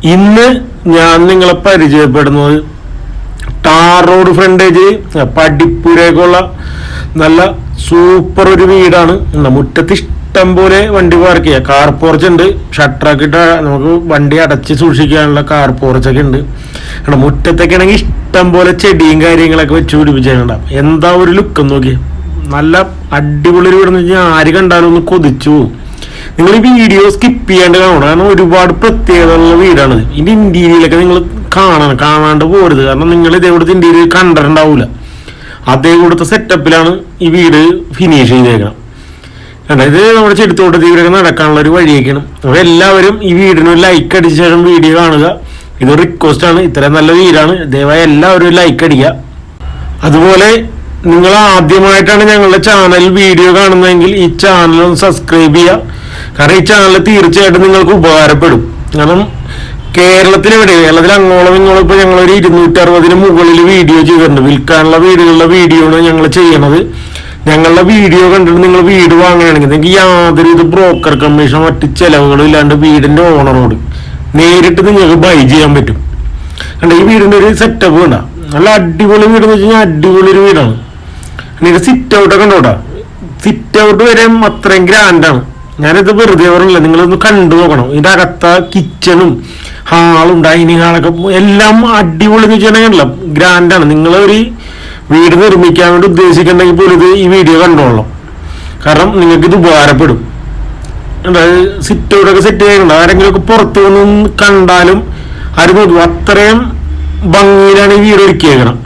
ഇന്ന് ഞാൻ നിങ്ങളെ പരിചയപ്പെടുന്നത് ടാർ റോഡ് ഫ്രണ്ടേജ് പഠിപ്പുരേക്കുള്ള നല്ല സൂപ്പർ ഒരു വീടാണ്. മുറ്റത്ത് ഇഷ്ടം പോലെ വണ്ടി പാർക്ക് ചെയ്യാം. കാർ പോർച്ച് ഉണ്ട്, ഷട്ടറൊക്കെ ഇട്ട നമുക്ക് വണ്ടി അടച്ച് സൂക്ഷിക്കാനുള്ള കാർ പോർച്ചൊക്കെ ഉണ്ട്. മുറ്റത്തൊക്കെ ആണെങ്കിൽ ഇഷ്ടം പോലെ ചെടിയും കാര്യങ്ങളൊക്കെ വെച്ച് പിടിപ്പിച്ചിട്ടുണ്ടാവും. എന്താ ഒരു ലുക്ക് നോക്കി, നല്ല അടിപൊളി ഒരു വീടെന്ന് വെച്ചാൽ ആര് കണ്ടാലും ഒന്ന് കൊതിച്ചു പോകും. നിങ്ങൾ ഈ വീഡിയോ സ്കിപ്പ് ചെയ്യാണ്ട് കാണണം, കാരണം ഒരുപാട് പ്രത്യേകതയുള്ള വീടാണ്. ഇതിന്റെ ഇന്റീരിയലൊക്കെ നിങ്ങൾ കാണാണ്ട് പോരുത്, കാരണം നിങ്ങൾ ഇതേപോലത്തെ ഇന്റീരിയൽ കണ്ടിട്ടുണ്ടാവൂല. അതേ കൂടത്തെ സെറ്റപ്പിലാണ് ഈ വീട് ഫിനിഷ് ചെയ്തേക്കണം. കാരണം ഇത് നമ്മുടെ ചെടിത്തോട്ടത്തിലൂടെ നടക്കാനുള്ള ഒരു വഴിയൊക്കെയാണ്. അപ്പോൾ എല്ലാവരും ഈ വീടിന് ഒരു ലൈക്ക് അടിച്ച ശേഷം വീഡിയോ കാണുക. ഇതൊരു റിക്വസ്റ്റ് ആണ്, ഇത്രയും നല്ല വീടാണ്, ദയവായി എല്ലാവരും ഒരു ലൈക്ക് അടിക്കുക. അതുപോലെ നിങ്ങൾ ആദ്യമായിട്ടാണ് ഞങ്ങളുടെ ചാനൽ വീഡിയോ കാണുന്നതെങ്കിൽ ഈ ചാനൽ ഒന്ന് സബ്സ്ക്രൈബ് ചെയ്യുക. കാരണം ഈ ചാനൽ തീർച്ചയായിട്ടും നിങ്ങൾക്ക് ഉപകാരപ്പെടും. കാരണം കേരളത്തിൽ അങ്ങോളം ഇങ്ങോളം ഇപ്പോൾ ഞങ്ങളൊരു 260 മുകളിൽ വീഡിയോ ചെയ്തിട്ടുണ്ട്. വിൽക്കാനുള്ള വീടുകളുടെ വീഡിയോ ആണ് ഞങ്ങൾ ചെയ്യണത്. ഞങ്ങളുടെ വീഡിയോ കണ്ടിട്ട് നിങ്ങൾ വീട് വാങ്ങുകയാണെങ്കിൽ നിങ്ങൾക്ക് യാതൊരു ബ്രോക്കർ കമ്മീഷൻ മറ്റ് ചിലവുകളും ഇല്ലാണ്ട് വീടിന്റെ ഓണറോട് നേരിട്ട് നിങ്ങൾക്ക് ബൈ ചെയ്യാൻ പറ്റും. കണ്ട ഈ വീടിന്റെ ഒരു സെറ്റപ്പ് വേണ്ട, നല്ല അടിപൊളി വീട് എന്ന് വെച്ച് കഴിഞ്ഞാൽ അടിപൊളി ഒരു വീടാണ്. ഇതിന്റെ സിറ്റ് ഔട്ടൊക്കെ ഉണ്ടോട്ടാ, സിറ്റ് ഔട്ട് വരെ അത്രയും ഗ്രാൻഡാണ്. ഞാനിത് വെറുതെ പറഞ്ഞില്ല, നിങ്ങളൊന്ന് കണ്ടു നോക്കണം. ഇതിന്റെ അകത്ത കിച്ചണും ഹാളും ഡൈനിങ് ഹാളൊക്കെ എല്ലാം അടിപൊളി എന്ന് വെച്ചിട്ടുണ്ടെങ്കിൽ ഗ്രാൻഡാണ്. നിങ്ങളൊരു വീട് നിർമ്മിക്കാൻ വേണ്ടി ഉദ്ദേശിക്കുന്നുണ്ടെങ്കിൽ പോലും ഇത് ഈ വീഡിയോ കണ്ടോളാം, കാരണം നിങ്ങൾക്ക് ഇത് ഉപകാരപ്പെടും. സിറ്റ് ഔട്ടൊക്കെ സെറ്റ് ചെയ്യുന്നുണ്ട്, ആരെങ്കിലും ഒക്കെ പുറത്തു വന്ന് കണ്ടാലും ആരും നോക്കും, അത്രയും ഭംഗിയിലാണ് ഈ വീട് ഒരുക്കിയേക്കണം.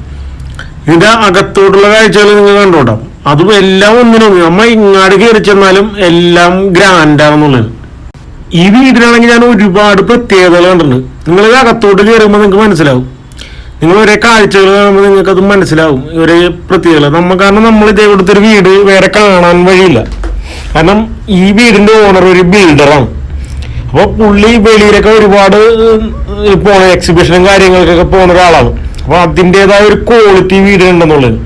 ഇതിന്റെ അകത്തോട്ടുള്ള കാഴ്ചകൾ നിങ്ങൾ കണ്ടോട്ടാം, അതും എല്ലാം ഒന്നിനും നമ്മ ഇങ്ങാട് കയറി ചെന്നാലും എല്ലാം ഗ്രാൻഡാണെന്നുള്ളത്. ഈ വീടിനാണെങ്കിൽ ഞാൻ ഒരുപാട് പ്രത്യേകതകൾ കണ്ടിട്ടുണ്ട്. നിങ്ങൾ അകത്തോട്ട് കയറുമ്പോൾ നിങ്ങൾക്ക് മനസ്സിലാവും, നിങ്ങൾ ഒരേ കാഴ്ചകൾ കാണുമ്പോൾ നിങ്ങൾക്ക് അത് മനസ്സിലാവും ഒരേ പ്രത്യേകത. കാരണം നമ്മൾ ഇതേപോലത്തെ ഒരു വീട് വേറെ കാണാൻ വഴിയില്ല. കാരണം ഈ വീടിന്റെ ഓണർ ഒരു ബിൽഡറാണ്. അപ്പോൾ പുള്ളി വെളിയിലൊക്കെ ഒരുപാട് പോണ എക്സിബിഷനും കാര്യങ്ങൾക്കൊക്കെ പോണ ഒരാളാണ്. അപ്പൊ അതിൻ്റെതായ ഒരു ക്വാളിറ്റി വീടുണ്ടെന്നുള്ളത്.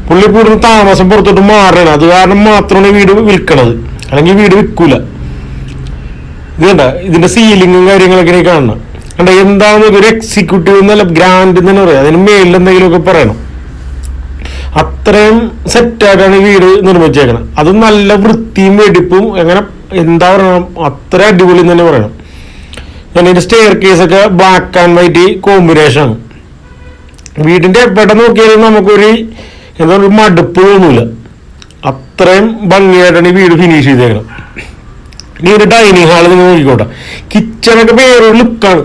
പുള്ളി ഇവിടുന്ന് താമസം പുറത്തോട്ട് മാറണം, അത് കാരണം മാത്രമാണ് വീട് വിൽക്കണത്, അല്ലെങ്കിൽ വീട് വിൽക്കൂല. ഇത് കണ്ട ഇതിന്റെ സീലിങ്ങും കാര്യങ്ങളൊക്കെ കാണണം. കണ്ട എന്താണെന്ന് ഒരു എക്സിക്യൂട്ടീവ് എന്നല്ല ഗ്രാൻഡ് എന്ന് തന്നെ പറയാം, അതിന് മേലിൽ എന്തെങ്കിലുമൊക്കെ പറയണം. അത്രയും സെറ്റായിട്ടാണ് ഈ വീട് നിർമ്മിച്ചേക്കണം. അത് നല്ല വൃത്തിയും വെടിപ്പും എങ്ങനെ എന്താ പറയണം, അത്ര അടിപൊളി എന്ന് തന്നെ പറയണം. ഇതിന്റെ സ്റ്റെയർ കേസൊക്കെ ബ്ലാക്ക് ആൻഡ് വൈറ്റ് കോമ്പിനേഷൻ ആണ്. വീടിന്റെ എവിടെ നോക്കിയാലും നമുക്കൊരു എന്താ ഒരു മടുപ്പ് തോന്നൂല, അത്രയും ഭംഗിയായിട്ടാണ് ഈ വീട് ഫിനിഷ് ചെയ്തേക്കണം. ഇനി ഒരു ഡൈനിങ് ഹാള് നിങ്ങൾ നോക്കിക്കോട്ടെ, കിച്ചണൊക്കെ വേറൊരു ലുക്കാണ്.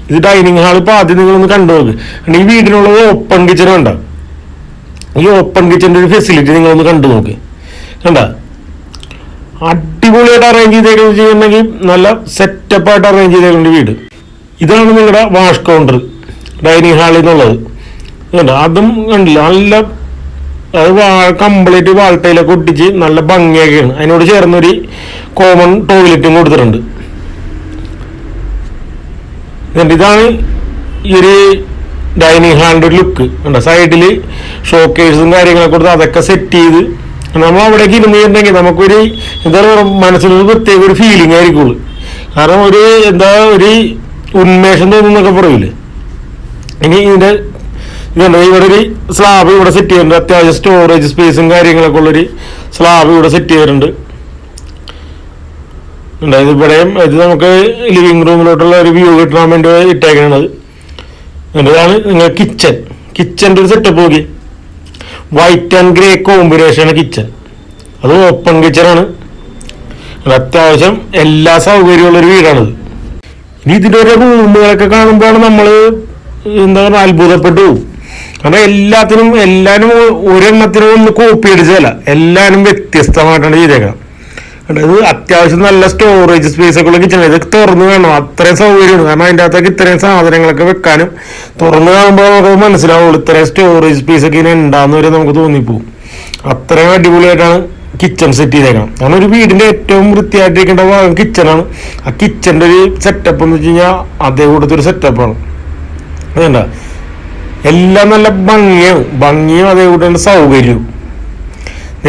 ഇത് ഡൈനിങ് ഹാൾ ഇപ്പൊ ആദ്യം നിങ്ങളൊന്ന് കണ്ടു നോക്ക്. ഈ വീടിനുള്ളത് ഓപ്പൺ കിച്ചൺ കണ്ട, ഈ ഓപ്പൺ കിച്ചന്റെ ഒരു ഫെസിലിറ്റി നിങ്ങളൊന്ന് കണ്ടു നോക്ക്. കണ്ട അടിപൊളിയായിട്ട് അറേഞ്ച് ചെയ്തേക്കുന്നുണ്ടെങ്കിൽ നല്ല സെറ്റപ്പായിട്ട് അറേഞ്ച് ചെയ്തേക്കുന്ന വീട്. ഇതാണ് നിങ്ങളുടെ വാഷ് കൗണ്ടർ ഡൈനിങ് ഹാളിൽ നിന്നുള്ളത്. അതും കണ്ടില്ല, നല്ല അത് കംപ്ലീറ്റ് വാൾട്ടയിലൊക്കെ ഒട്ടിച്ച് നല്ല ഭംഗിയൊക്കെയാണ്. അതിനോട് ചേർന്നൊരു കോമൺ ടോയ്ലറ്റും കൊടുത്തിട്ടുണ്ട്. ഇതാണ് ഈ ഒരു ഡൈനിങ് ഹാളിന്റെ ഒരു ലുക്ക്. സൈഡില് ഷോക്കേഴ്സും കാര്യങ്ങളൊക്കെ കൊടുത്ത് അതൊക്കെ സെറ്റ് ചെയ്ത് നമ്മൾ അവിടേക്ക് ഇരുന്നിട്ടുണ്ടെങ്കിൽ നമുക്കൊരു എന്താ പറയുക, മനസ്സിലൊരു പ്രത്യേക ഒരു ഫീലിംഗ് ആയിരിക്കുള്ളൂ. കാരണം ഒരു എന്താ ഒരു ഉന്മേഷം തോന്നുന്നൊക്കെ പറയൂലേ. ഇനി ഇതിന്റെ ഇതുണ്ട്, ഇവിടെ ഒരു സ്ലാബ് ഇവിടെ സെറ്റ് ചെയ്തിട്ടുണ്ട്. അത്യാവശ്യം സ്റ്റോറേജ് സ്പേസും കാര്യങ്ങളൊക്കെ ഉള്ളൊരു സ്ലാബ് ഇവിടെ സെറ്റ് ചെയ്തിട്ടുണ്ട്. ഇത് ഇവിടെയും ഇത് നമുക്ക് ലിവിങ് റൂമിലോട്ടുള്ള ഒരു വ്യൂ കിട്ടാൻ വേണ്ടി ഇട്ടേക്കുന്നത്. ഇതാണ് നിങ്ങൾ കിച്ചന്റെ ഒരു സെറ്റപ്പ് നോക്കി, വൈറ്റ് ആൻഡ് ഗ്രേ കോമ്പിനേഷനാണ് കിച്ചൺ. അത് ഓപ്പൺ കിച്ചണാണ്, അത്യാവശ്യം എല്ലാ സൗകര്യമുള്ള ഒരു വീടാണിത്. ഇനി ഇതിന്റെ ഒരു റൂമുകളൊക്കെ കാണുമ്പോഴാണ് നമ്മൾ എന്താ പറയുക അത്ഭുതപ്പെട്ടു പോകും. കാരണം എല്ലാവരും ഒരെണ്ണത്തിനും ഒന്ന് കോപ്പി അടിച്ചതല്ല, എല്ലാവരും വ്യത്യസ്തമായിട്ടാണ് ചെയ്തേക്കണം. ഇത് അത്യാവശ്യം നല്ല സ്റ്റോറേജ് സ്പേസ് ഒക്കെ ഉള്ള കിച്ചൺ. ഇത് തുറന്ന് വേണം, അത്രയും സൗകര്യമാണ്. കാരണം അതിൻ്റെ അകത്തൊക്കെ ഇത്രയും സാധനങ്ങളൊക്കെ വെക്കാനും തുറന്ന് കാണുമ്പോൾ നമുക്ക് മനസ്സിലാവുള്ളൂ ഇത്രയും സ്റ്റോറേജ് സ്പേസ് ഒക്കെ ഇനി ഉണ്ടാകുന്ന വരെ നമുക്ക് തോന്നിപ്പോവും. അത്രയും അടിപൊളിയായിട്ടാണ് കിച്ചൺ സെറ്റ് ചെയ്തേക്കണം. കാരണം ഒരു വീടിന്റെ ഏറ്റവും വൃത്തിയായിട്ടിരിക്കേണ്ട ഭാഗം കിച്ചണാണ്. ആ കിച്ചന്റെ ഒരു സെറ്റപ്പ് എന്ന് വെച്ച് കഴിഞ്ഞാൽ അതേ കൂടത്തെ ഒരു സെറ്റപ്പാണ്. അതുകൊണ്ടാ എല്ലാം നല്ല ഭംഗിയും അതേ കൂടെ സൗകര്യവും.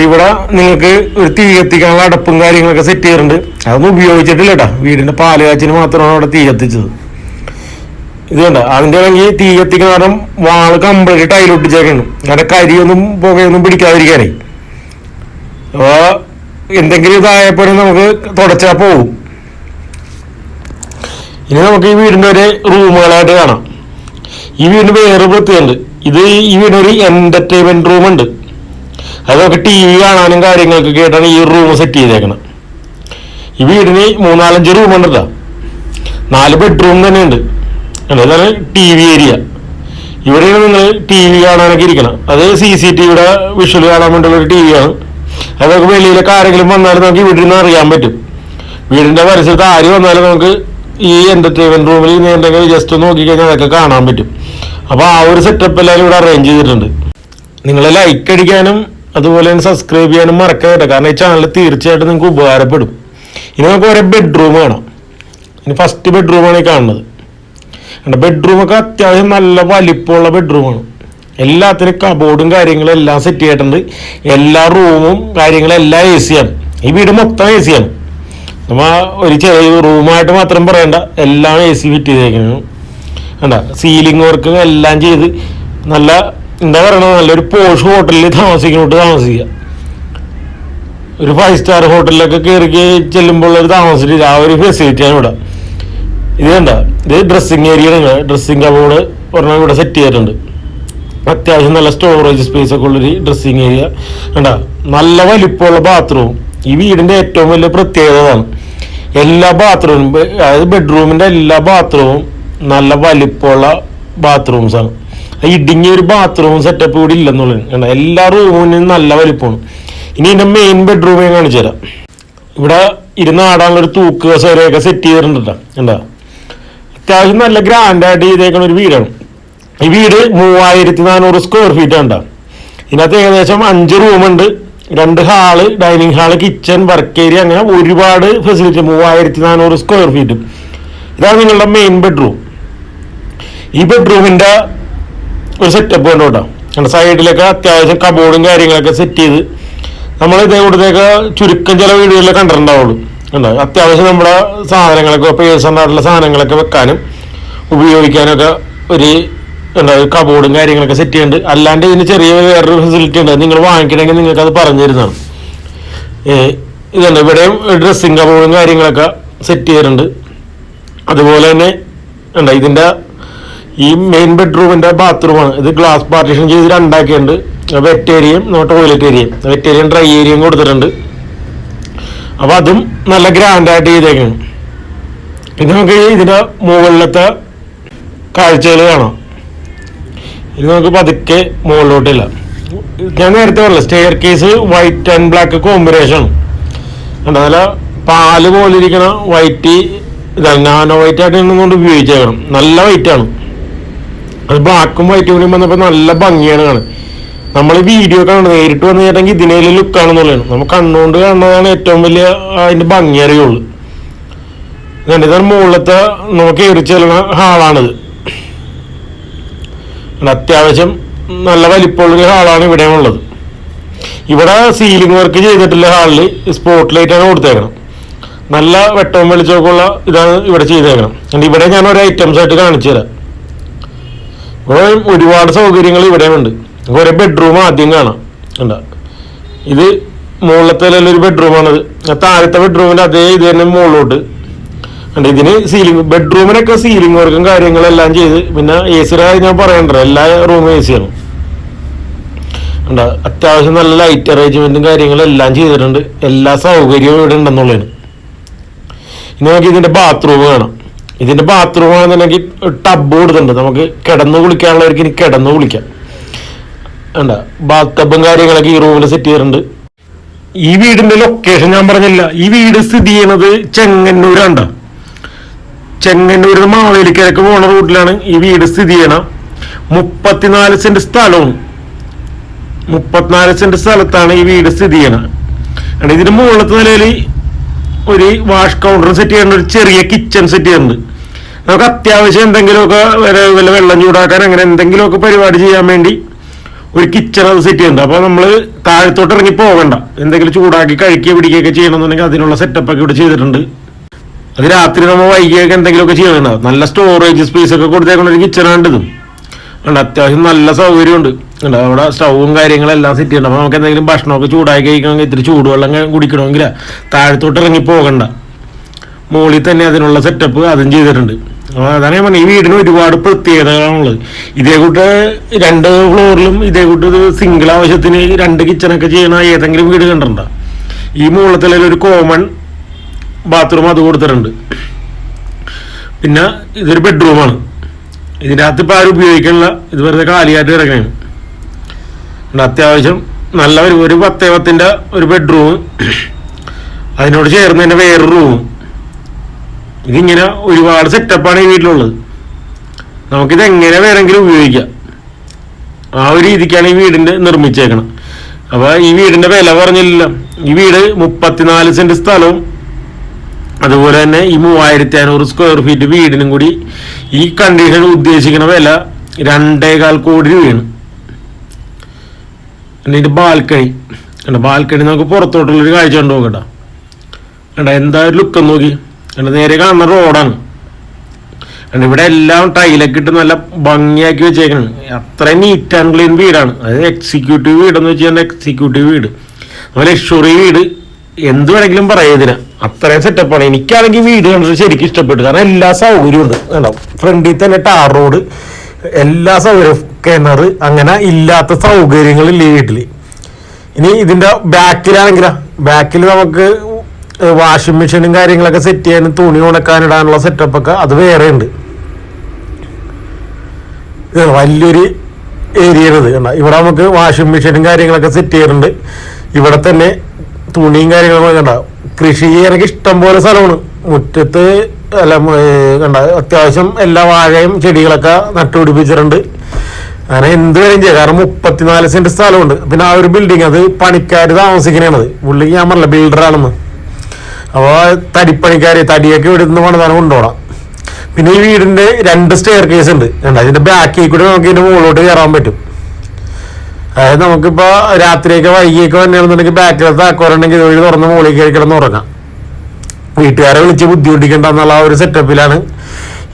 ഇവിടെ നിങ്ങൾക്ക് ഒരു തീ കത്തിക്കാനുള്ള അടപ്പും കാര്യങ്ങളൊക്കെ സെറ്റ് ചെയ്തിട്ടുണ്ട്. അതൊന്നും ഉപയോഗിച്ചിട്ടില്ല കേട്ടോ, വീടിന്റെ പാല് കാച്ചിന് മാത്രമാണ് അവിടെ തീ കത്തിച്ചത്. ഇത് കണ്ട അതിന്റെ ആണെങ്കിൽ തീ കത്തിക്കുന്ന കാരണം വാള് കംപ്ലീറ്റ് ടൈലൊട്ടിച്ചേക്കാണ്, അങ്ങനെ കരിയൊന്നും പുകയൊന്നും പിടിക്കാതിരിക്കാനേ. അപ്പൊ എന്തെങ്കിലും ഇതായപ്പോഴും നമുക്ക് തുടച്ചാൽ പോകും. ഇനി നമുക്ക് ഈ വീടിന്റെ ഒരു റൂമുകളായിട്ട് കാണാം. ഈ വീടിന് വേറെ പ്രത്യേകമുണ്ട്. ഇത് ഈ വീടിനൊരു എന്റർടൈൻമെന്റ് റൂം ഉണ്ട്. അത് നമുക്ക് ടി വി കാണാനും കാര്യങ്ങൾക്കൊക്കെ ആയിട്ടാണ് ഈ റൂം സെറ്റ് ചെയ്തേക്കണം. ഈ വീടിന് 3-4-5 റൂം ഉണ്ട് കേട്ടോ, 4 ബെഡ്റൂം തന്നെ ഉണ്ട്. അതാണ് ടി വി ഏരിയ. ഇവിടെയാണ് നിങ്ങൾ ടി വി കാണാനൊക്കെ ഇരിക്കണം. അത് CCTVയുടെ വിഷ്വൽ കാണാൻ വേണ്ടിയുള്ള ഒരു ടി വിയാണ്. അതൊക്കെ വെളിയിലൊക്കെ ആരെങ്കിലും വന്നാലും നമുക്ക് ഇവിടെ നിന്ന് അറിയാൻ പറ്റും. വീടിന്റെ പരിസരത്ത് ആര് വന്നാലും നമുക്ക് ഈ എന്റർടൈൻമെന്റ് റൂമിൽ എന്തെങ്കിലും ജസ്റ്റ് നോക്കിക്കഴിഞ്ഞാൽ അതൊക്കെ കാണാൻ പറ്റും. അപ്പൊ ആ ഒരു സെറ്റപ്പ് എല്ലാവരും ഇവിടെ അറേഞ്ച് ചെയ്തിട്ടുണ്ട്. നിങ്ങൾ ലൈക്ക് അടിക്കാനും അതുപോലെ തന്നെ സബ്സ്ക്രൈബ് ചെയ്യാനും മറക്കരുത്, കാരണം ഈ ചാനൽ തീർച്ചയായിട്ടും നിങ്ങൾക്ക് ഉപകാരപ്പെടും. ഇനി നമുക്ക് ഓരോ ബെഡ്റൂം കാണാം. ഇനി ഫസ്റ്റ് ബെഡ്റൂമാണ് ഈ കാണുന്നത്. ബെഡ്റൂമൊക്കെ അത്യാവശ്യം നല്ല വലിപ്പമുള്ള ബെഡ്റൂമാണ്. എല്ലാത്തിനും കബോർഡും കാര്യങ്ങളും എല്ലാം സെറ്റ് ചെയ്തിട്ടുണ്ട്. എല്ലാ റൂമും കാര്യങ്ങളും എല്ലാം AC ആണ്. ഈ വീട് മൊത്തം AC ആണ്. നമ്മ ഒരു ചെറിയ റൂമായിട്ട് മാത്രം പറയണ്ട, എല്ലാം AC ഫിറ്റ് ചെയ്തേക്കുന്നു. കണ്ട സീലിംഗ് വർക്ക് എല്ലാം ചെയ്ത് നല്ല എന്താ പറയണത്, നല്ലൊരു പോഷ് ഹോട്ടലിൽ താമസിക്കുക. ഒരു 5 സ്റ്റാർ ഹോട്ടലിലൊക്കെ കയറി ചെല്ലുമ്പോൾ ഒരു താമസിച്ചിട്ട് ആ ഒരു ഫെസിലിറ്റിയാണ് ഇവിടെ. ഇത് കണ്ട, ഇത് ഡ്രസ്സിങ് ഏരിയ. ഡ്രസ്സിങ് കബോർഡ് പറഞ്ഞാൽ ഇവിടെ സെറ്റ് ചെയ്തിട്ടുണ്ട്. അത്യാവശ്യം നല്ല സ്റ്റോറേജ് സ്പേസ് ഒക്കെ ഉള്ളൊരു ഡ്രസ്സിങ് ഏരിയ. കണ്ട നല്ല വലിപ്പമുള്ള ബാത്റൂം. ഈ വീടിന്റെ ഏറ്റവും വലിയ പ്രത്യേകതയാണ് എല്ലാ ബാത്റൂമും, അതായത് ബെഡ്റൂമിന്റെ എല്ലാ ബാത്റൂമും നല്ല വലിപ്പമുള്ള ബാത്റൂംസ് ആണ്. ഇടുങ്ങിയ ഒരു ബാത്റൂം സെറ്റപ്പ് കൂടി ഇല്ലെന്നുള്ളത്. കണ്ട എല്ലാ റൂമിനും നല്ല വലിപ്പമാണ്. ഇനി ഇതിന്റെ മെയിൻ ബെഡ്റൂം ഞാൻ കാണിച്ചു തരാം. ഇവിടെ ഇരുന്ന് ആടാനുള്ള ഒരു തൂക്ക് കസേരയൊക്കെ സെറ്റ് ചെയ്തിട്ടുണ്ട്. എന്താ അത്യാവശ്യം നല്ല ഗ്രാൻഡായിട്ട് ചെയ്തേക്കുന്ന ഒരു വീടാണ്. ഈ വീട് 3400 സ്ക്വയർ ഫീറ്റ് ആണ്. ഇതിനകത്ത് ഏകദേശം 5 റൂമുണ്ട്, 2 hall, dining hall, kitchen, work area, അങ്ങനെ ഒരുപാട് ഫെസിലിറ്റി. 3400 square feet. ഇതാണ് നിങ്ങളുടെ മെയിൻ ബെഡ്റൂം. ഈ ബെഡ്റൂമിന്റെ ഒരു സെറ്റപ്പ് ഉണ്ട് കേട്ടോ. സൈഡിലൊക്കെ അത്യാവശ്യം കബോർഡും കാര്യങ്ങളൊക്കെ സെറ്റ് ചെയ്ത് നമ്മൾ ഇതേകൂടത്തേക്ക് ചുരുക്കം ചില വീടുകളിൽ കണ്ടിട്ടുണ്ടാവുള്ളൂ. ഉണ്ടോ അത്യാവശ്യം നമ്മുടെ സാധനങ്ങളൊക്കെ പേഴ്സണലായിട്ടുള്ള സാധനങ്ങളൊക്കെ വെക്കാനും ഉപയോഗിക്കാനൊക്കെ ഒരു എന്താ കബോർഡും കാര്യങ്ങളൊക്കെ സെറ്റ് ചെയ്യുന്നുണ്ട്. അല്ലാണ്ട് ഇതിന് ചെറിയ വേറൊരു ഫെസിലിറ്റി ഉണ്ട്, നിങ്ങൾ വാങ്ങിക്കണമെങ്കിൽ നിങ്ങൾക്ക് അത് പറഞ്ഞു തരുന്നതാണ്. ഇതുണ്ട്, ഇവിടെയും ഡ്രസ്സിങ് കബോർഡും കാര്യങ്ങളൊക്കെ സെറ്റ് ചെയ്തിട്ടുണ്ട്. അതുപോലെ തന്നെ ഉണ്ട് ഇതിന്റെ ഈ മെയിൻ ബെഡ്റൂമിന്റെ ബാത്റൂമാണ്. ഇത് ഗ്ലാസ് പാർട്ടീഷൻ ചെയ്ത് 2ആക്കിയിട്ടുണ്ട്. വെറ്റ് ഏരിയയും ടോയ്ലറ്റ് ഏരിയയും. വെറ്റ് ഏരിയയും ഡ്രൈ ഏരിയയും കൊടുത്തിട്ടുണ്ട്. അപ്പൊ അതും നല്ല ഗ്രാൻഡായിട്ട് ചെയ്തേക്കാണ്. ഇത് നമുക്ക് ഇതിന്റെ മുകളിലത്തെ കാഴ്ചകൾ കാണാം. ഇത് നമുക്ക് പതുക്കെ മുകളിലോട്ടില്ല. ഞാൻ നേരത്തെ പറഞ്ഞില്ല, stair case white and black combination ആണ്. നല്ല പാല് പോലെ ഇരിക്കണ വൈറ്റ് ഇതാണ്, നാനോ വൈറ്റ് ആയിട്ട് കൊണ്ട് ഉപയോഗിച്ചേക്കണം. നല്ല വൈറ്റ് ആണ്. അത് ബ്ലാക്കും വൈറ്റും കൂടി വന്നപ്പോൾ നല്ല ഭംഗിയാണ് കാണാൻ. നമ്മൾ ഈ വീഡിയോ കാണുന്നത് നേരിട്ട് വന്നു കഴിഞ്ഞിട്ടുണ്ടെങ്കിൽ ഇതിനേലും ലുക്കാണെന്നുള്ളതാണ്. നമുക്ക് കണ്ണുകൊണ്ട് കാണുന്നതാണ് ഏറ്റവും വലിയ അതിന്റെ ഭംഗി അറിയുള്ളൂ. ഇതാണ് മുകളിലത്തെ നമുക്ക് കയറി ചെല്ലുന്ന ഹാളാണിത്. അത്യാവശ്യം നല്ല വലിപ്പമുള്ളൊരു ഹാളാണ് ഇവിടെ ഉള്ളത്. ഇവിടെ സീലിംഗ് വർക്ക് ചെയ്തിട്ടുള്ള ഹാളിൽ സ്പോട്ട് ലൈറ്റാണ് കൊടുത്തേക്കണം. നല്ല വെട്ടവും വെളിച്ചമൊക്കെ ഉള്ള ഇതാണ് ഇവിടെ ചെയ്തേക്കണം. ഇവിടെ ഞാൻ ഒരു ഐറ്റംസ് ആയിട്ട് കാണിച്ചു തരാം. ഇവിടെ ഒരുപാട് സൗകര്യങ്ങൾ ഇവിടെ ഉണ്ട്. ഒരു ബെഡ്റൂം ആദ്യം കാണാം. കണ്ട ഇത് മുകളിലത്തെ ഒരു ബെഡ്റൂമാണത്. താഴത്തെ ബെഡ്റൂമിന്റെ അതേ ഇത് തന്നെ മുകളിലോട്ട് ഉണ്ട്. ഇതിന് സീലിംഗ് ബെഡ്റൂമിനൊക്കെ സീലിംഗ് വർക്കും കാര്യങ്ങളെല്ലാം ചെയ്ത്, പിന്നെ AC ഞാൻ പറയണ്ടല്ലോ, എല്ലാ റൂമും AC ആണ്. ഉണ്ട് അത്യാവശ്യം നല്ല ലൈറ്റ് അറേഞ്ച്മെന്റും കാര്യങ്ങളും എല്ലാം ചെയ്തിട്ടുണ്ട്. എല്ലാ സൗകര്യവും ഇവിടെ ഉണ്ടെന്നുള്ളതാണ്. ഇനി നമുക്ക് ഇതിന്റെ ബാത്റൂം കാണാം. ഇതിന്റെ ബാത്റൂം ആണെന്നുണ്ടെങ്കിൽ ടബ് കൊടുത്തിട്ടുണ്ട്. നമുക്ക് കിടന്ന് കുളിക്കാനുള്ളവർക്ക് ഇനി കിടന്ന് കുളിക്കാം. എന്താ ബാത്ത് ടബും കാര്യങ്ങളൊക്കെ ഈ റൂമിൽ സെറ്റ് ചെയ്തിട്ടുണ്ട്. ഈ വീടിന്റെ ലൊക്കേഷൻ ഞാൻ പറഞ്ഞില്ല. ഈ വീട് സ്ഥിതി ചെയ്യുന്നത് ചെങ്ങന്നൂരാണ്. ചെങ്ങന്നൂരിൽ മാവേലിക്കരക്ക് പോണ റൂട്ടിലാണ് ഈ വീട് സ്ഥിതി ചെയ്യണം. 34 സെന്റ് സ്ഥലവും 34 സെന്റ് സ്ഥലത്താണ് ഈ വീട് സ്ഥിതി ചെയ്യണം. ഇതിന് മുകളിലത്തെ നിലയിൽ ഒരു വാഷ് കൗണ്ടർ സെറ്റ് ചെയ്യേണ്ട, ഒരു ചെറിയ കിച്ചൺ സെറ്റ് ചെയ്യുന്നുണ്ട്. നമുക്ക് അത്യാവശ്യം എന്തെങ്കിലുമൊക്കെ വല്ല വെള്ളം ചൂടാക്കാൻ അങ്ങനെ എന്തെങ്കിലുമൊക്കെ പരിപാടി ചെയ്യാൻ വേണ്ടി ഒരു കിച്ചൺ അത് സെറ്റ് ചെയ്യുന്നുണ്ട്. അപ്പോൾ നമ്മൾ താഴത്തോട്ട് ഇറങ്ങി പോകണ്ട, എന്തെങ്കിലും ചൂടാക്കി കഴിക്കുക പിടിക്കുകയൊക്കെ ചെയ്യണമെന്നുണ്ടെങ്കിൽ അതിനുള്ള സെറ്റപ്പൊക്കെ ഇവിടെ ചെയ്തിട്ടുണ്ട്. അത് രാത്രി നമ്മൾ വൈകിയൊക്കെ എന്തെങ്കിലുമൊക്കെ ചെയ്യണുണ്ടാവും. നല്ല സ്റ്റോറേജ് സ്പേസ് ഒക്കെ കൊടുത്തേക്കുന്ന ഒരു കിച്ചണാണ്ട് ഇതും ഉണ്ട്. അത്യാവശ്യം നല്ല സൗകര്യമുണ്ട്. അവിടെ സ്റ്റൗവും കാര്യങ്ങളെല്ലാം സെറ്റ് ചെയ്യണം. അപ്പോൾ നമുക്ക് എന്തെങ്കിലും ഭക്ഷണമൊക്കെ ചൂടാക്കി കഴിക്കണമെങ്കിൽ ഇത്തിരി ചൂടുവെള്ളം കുടിക്കണമെങ്കിൽ താഴത്തോട്ട് ഇറങ്ങി പോകണ്ട, മുകളിൽ തന്നെ അതിനുള്ള സെറ്റപ്പ് അതും ചെയ്തിട്ടുണ്ട്. അപ്പോൾ അതാണ് ഞാൻ പറഞ്ഞത്, ഈ വീടിന് ഒരുപാട് പ്രത്യേകതകളാണുള്ളത്. ഇതേ കൂട്ട് 2 ഫ്ലോറിലും ഇതേ കൂട്ട് സിംഗിൾ ആവശ്യത്തിന് 2 കിച്ചണൊക്കെ ചെയ്യണ ഏതെങ്കിലും വീട് കണ്ടിട്ടുണ്ടോ? ഈ മുകളിൽ ഒരു കോമൺ ബാത്റൂം അത് കൊടുത്തിട്ടുണ്ട്. പിന്നെ ഇതൊരു ബെഡ്റൂമാണ്. ഇതിനകത്ത് ഇപ്പോൾ ആരും ഉപയോഗിക്കണില്ല, ഇത് വെറുതെ കാലിയായിട്ട് കിടക്കുകയാണ്. അത്യാവശ്യം നല്ല ഒരു 10-10 ഒരു ബെഡ്റൂം, അതിനോട് ചേർന്ന് തന്നെ വേറൊരു റൂം. ഇതിങ്ങനെ ഒരുപാട് സെറ്റപ്പാണ് ഈ വീട്ടിലുള്ളത്. നമുക്കിത് എങ്ങനെ വേണമെങ്കിലും ഉപയോഗിക്കാം, ആ ഒരു രീതിക്കാണ് ഈ വീടിൻ്റെ നിർമ്മിച്ചേക്കണം. അപ്പോൾ ഈ വീടിൻ്റെ വില പറഞ്ഞില്ല. ഈ വീട് 34 സെന്റ് സ്ഥലവും അതുപോലെ തന്നെ ഈ 3500 സ്ക്വയർ ഫീറ്റ് വീടിനും കൂടി ഈ കണ്ടീഷൻ ഉദ്ദേശിക്കുന്ന വില 2.25 കോടി രൂപയാണ്. എന്നിട്ട് ബാൽക്കണി നമുക്ക് പുറത്തോട്ടുള്ളൊരു കാഴ്ച കണ്ടു നോക്കട്ടോ. എന്താ ഒരു ലുക്ക് നോക്കി. നേരെ കാണുന്ന റോഡാണ്. ഇവിടെ എല്ലാം ടൈലൊക്കെ ഇട്ട് നല്ല ഭംഗിയാക്കി വെച്ചേക്കണം. അത്രയും നീറ്റ് ആൻഡ് ക്ലീൻ വീടാണ്. അതായത് എക്സിക്യൂട്ടീവ് വീടെന്ന് വെച്ച് കഴിഞ്ഞാൽ എക്സിക്യൂട്ടീവ് വീട്, ലക്ഷറി വീട്, എന്ത് വേണമെങ്കിലും പറയുന്നതിന് അത്രയും സെറ്റപ്പാണ്. എനിക്കാണെങ്കിൽ വീട് കണ്ടിട്ട് ശരിക്കും ഇഷ്ടപ്പെട്ടു. കാരണം എല്ലാ സൗകര്യവും ഉണ്ട്. ഫ്രണ്ടിൽ തന്നെ ടാർ റോഡ്, എല്ലാ സൗകര്യവും, കിണർ, അങ്ങനെ ഇല്ലാത്ത സൗകര്യങ്ങളില്ല ഈ വീട്ടിൽ. ഇനി ഇതിൻ്റെ ബാക്കിൽ നമുക്ക് വാഷിംഗ് മെഷീനും കാര്യങ്ങളൊക്കെ സെറ്റ് ചെയ്യാനും തുണി ഉണക്കാനിടാനുള്ള സെറ്റപ്പൊക്കെ അത് വേറെ ഉണ്ട്. വലിയൊരു ഏരിയയാണിത്. ഇവിടെ നമുക്ക് വാഷിംഗ് മെഷീനും കാര്യങ്ങളൊക്കെ സെറ്റ് ചെയ്യുന്നുണ്ട്. ഇവിടെ തന്നെ തുണിയും കാര്യങ്ങളൊക്കെ കണ്ട. കൃഷി ചെയ്യാനൊക്കെ ഇഷ്ടം പോലെ സ്ഥലമാണ് മുറ്റത്ത്. അത്യാവശ്യം എല്ലാ വാഴയും ചെടികളൊക്കെ നട്ടുപിടിപ്പിച്ചിട്ടുണ്ട്. അങ്ങനെ എന്ത് കാര്യം ചെയ്യാം. കാരണം 34 സെന്റ് സ്ഥലമുണ്ട്. പിന്നെ ആ ഒരു ബിൽഡിങ് അത് പണിക്കാർ താമസിക്കണത്. പുള്ളിക്ക് ഞാൻ പറഞ്ഞില്ല ബിൽഡറാണെന്ന്. അപ്പോൾ തടിയൊക്കെ ഇവിടെ നിന്ന് പണിതാണ് കൊണ്ടുപോകണം. പിന്നെ ഈ വീടിന്റെ 2 സ്റ്റെയർ കേസ് ഉണ്ട്. ഇതിന്റെ ബാക്കിൽ കൂടെ നമുക്ക് ഇതിന്റെ മുകളിലോട്ട് കയറാൻ പറ്റും. അതായത് നമുക്കിപ്പോ രാത്രിയൊക്കെ വൈകിയൊക്കെ വന്നിരുന്നുണ്ടെങ്കിൽ ബാക്കിലത്തെ താക്കോലുണ്ടെങ്കിൽ ഇതുവഴി തുറന്ന് മുകളിൽ കയറി കിടന്ന് ഉറങ്ങാം. വീട്ടുകാരെ വിളിച്ച് ബുദ്ധിമുട്ടിക്കണ്ട എന്നുള്ള ആ ഒരു സെറ്റപ്പിലാണ്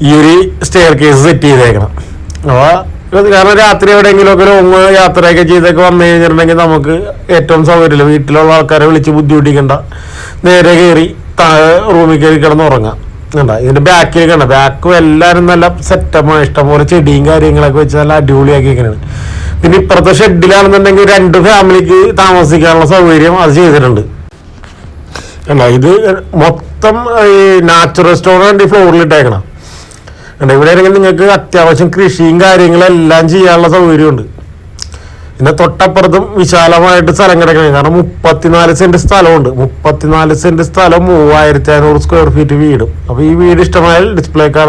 ഈ ഒരു സ്റ്റെയർ കേസ് സെറ്റ് ചെയ്തേക്കണം. അപ്പോൾ കാരണം രാത്രി എവിടെയെങ്കിലുമൊക്കെ ലോങ് യാത്രയൊക്കെ ചെയ്തൊക്കെ വന്നു കഴിഞ്ഞിട്ടുണ്ടെങ്കിൽ നമുക്ക് ഏറ്റവും സൗകര്യമില്ല. വീട്ടിലുള്ള ആൾക്കാരെ വിളിച്ച് ബുദ്ധിമുട്ടിക്കണ്ട, നേരെ കയറി റൂമിൽ കയറി കിടന്ന് ഉറങ്ങാം. ഇതിന്റെ ബാക്കിൽ കണ്ട, ബാക്കും എല്ലാവരും നല്ല സെറ്റപ്പാണ്. ഇഷ്ടംപോലെ ചെടിയും കാര്യങ്ങളൊക്കെ വെച്ച് നല്ല അടിപൊളിയാക്കിയിരിക്കുകയാണ്. പിന്നെ ഇപ്പുറത്തെ ഷെഡിലാണെന്നുണ്ടെങ്കിൽ 2 ഫാമിലിക്ക് താമസിക്കാനുള്ള സൗകര്യം അത് ചെയ്തിട്ടുണ്ട്. ഇത് മൊത്തം നാച്ചുറൽ സ്റ്റോൺ ഫ്ലോറിൽ ഇട്ടേക്കണം. ഇവിടെ ആണെങ്കിൽ നിങ്ങൾക്ക് അത്യാവശ്യം കൃഷിയും കാര്യങ്ങളെല്ലാം ചെയ്യാനുള്ള സൗകര്യമുണ്ട്. പിന്നെ തൊട്ടപ്പുറത്തും വിശാലമായിട്ട് സ്ഥലം കിടക്കണേ. കാരണം 34 സെന്റ് സ്ഥലമുണ്ട്. 34 സെന്റ് സ്ഥലം 3500 സ്ക്വയർ ഫീറ്റ് വീടും. അപ്പോൾ ഈ വീട് ഇഷ്ടമായാൽ ഡിസ്പ്ലേ കാർ